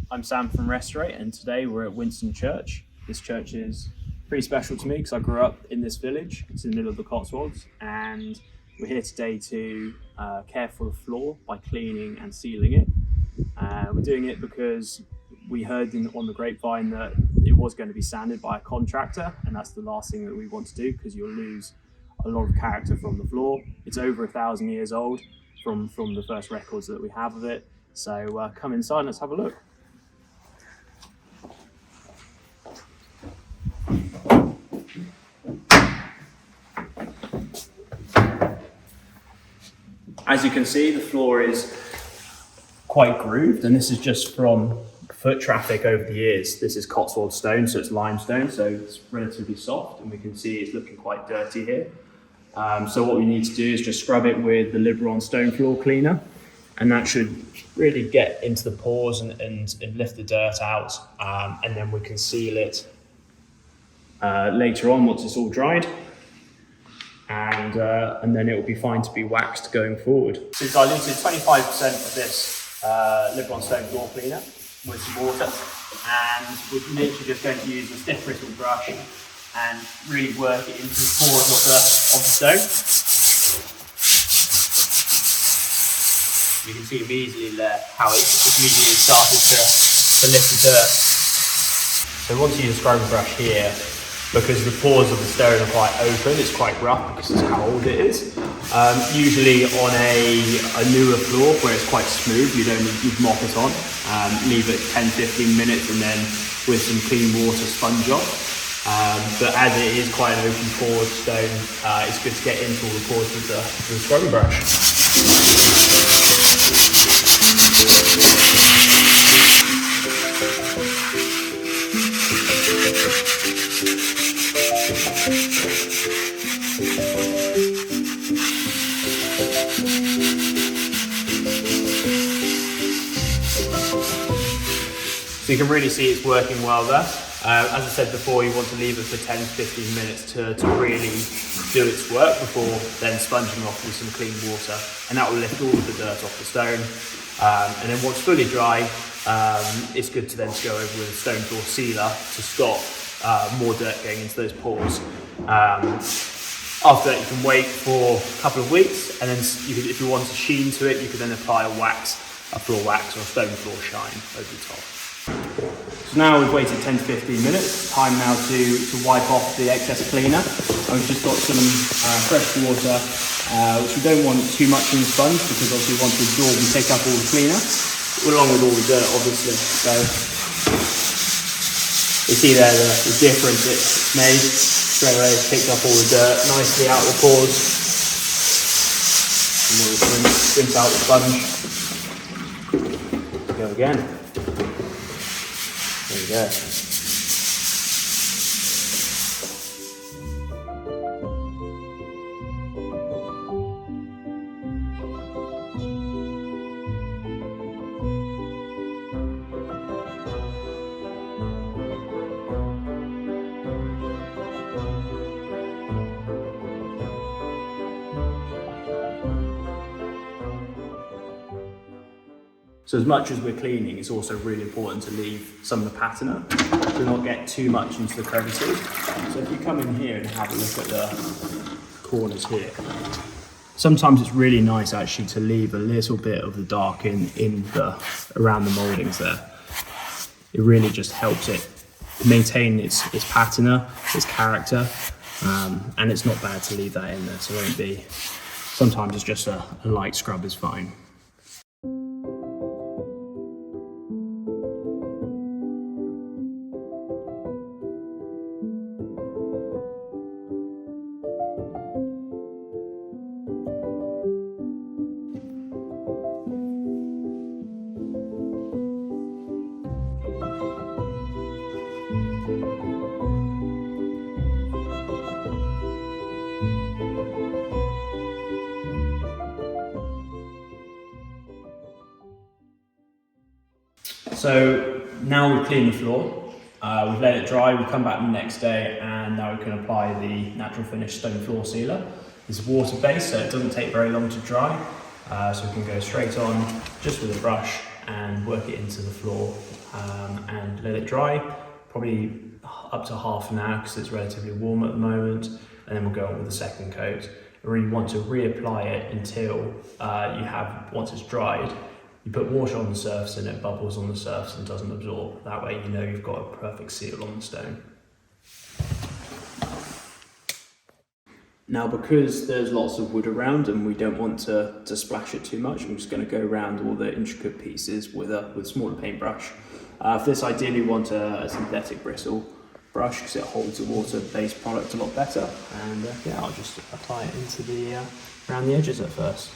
I'm Sam from Restorate, and today we're at Winston Church. This church is pretty special to me because I grew up in this village. It's in the middle of the Cotswolds, and we're here today to care for the floor by cleaning and sealing it. We're doing it because we heard on the grapevine that it was going to be sanded by a contractor, and that's the last thing that we want to do because you'll lose a lot of character from the floor. It's over 1,000 years old from the first records that we have of it. So come inside and let's have a look. As you can see, the floor is quite grooved, and this is just from foot traffic over the years. This is Cotswold stone, so it's limestone, so it's relatively soft, and we can see it's looking quite dirty here. So what we need to do is just scrub it with the Liberon Stone Floor Cleaner, and that should really get into the pores and lift the dirt out, and then we can seal it later on once it's all dried. And then it will be fine to be waxed going forward. So we've diluted 25% of this Liberon Stone Floor Cleaner with some water, and we're literally just going to use a stiff bristle brush and really work it into the pores of the stone. You can see immediately there how it immediately started to lift the dirt. So once you use a scrubbing brush here, because the pores of the stone are quite open, it's quite rough because it's how old it is. Usually on a newer floor where it's quite smooth, you'd mop it on, leave it 10-15 minutes, and then with some clean water sponge off. But as it is quite an open pored stone, it's good to get into all the pores with the scrubbing brush. So you can really see it's working well there. As I said before, you want to leave it for 10-15 minutes to really do its work before then sponging off with some clean water, and that will lift all of the dirt off the stone. And then once fully dry, it's good to then go over with a stone floor sealer to stop more dirt getting into those pores. After that, you can wait for a couple of weeks, and then if you want a sheen to it, you can then apply a floor wax or a stone floor shine over the top. So now we've waited 10-15 minutes. Time now to wipe off the excess cleaner. And we've just got some fresh water, which we don't want too much in the sponge because obviously we want to absorb and take up all the cleaner, along with all the dirt obviously. So you see there the difference it's made. Straight away it's picked up all the dirt nicely out of the pores. And we'll rinse out the sponge. Go again. There you go. So as much as we're cleaning, it's also really important to leave some of the patina to not get too much into the crevices. So if you come in here and have a look at the corners here, sometimes it's really nice actually to leave a little bit of the dark around the mouldings there. It really just helps it maintain its patina, its character, and it's not bad to leave that in there, so it won't be. Sometimes it's just a light scrub is fine. So now we've cleaned the floor, we've let it dry, we've come back the next day, and now we can apply the natural finish stone floor sealer. It's water based, so it doesn't take very long to dry, so we can go straight on just with a brush and work it into the floor and let it dry, probably up to half an hour because it's relatively warm at the moment, and then we'll go on with the second coat. I really want to reapply it until once it's dried, you put water on the surface and it bubbles on the surface and doesn't absorb. That way you know you've got a perfect seal on the stone. Now, because there's lots of wood around and we don't want to splash it too much, I'm just going to go around all the intricate pieces with a smaller paintbrush. For this, ideally we want a synthetic bristle brush because it holds the water-based product a lot better. And yeah, I'll just apply it into around the edges at first.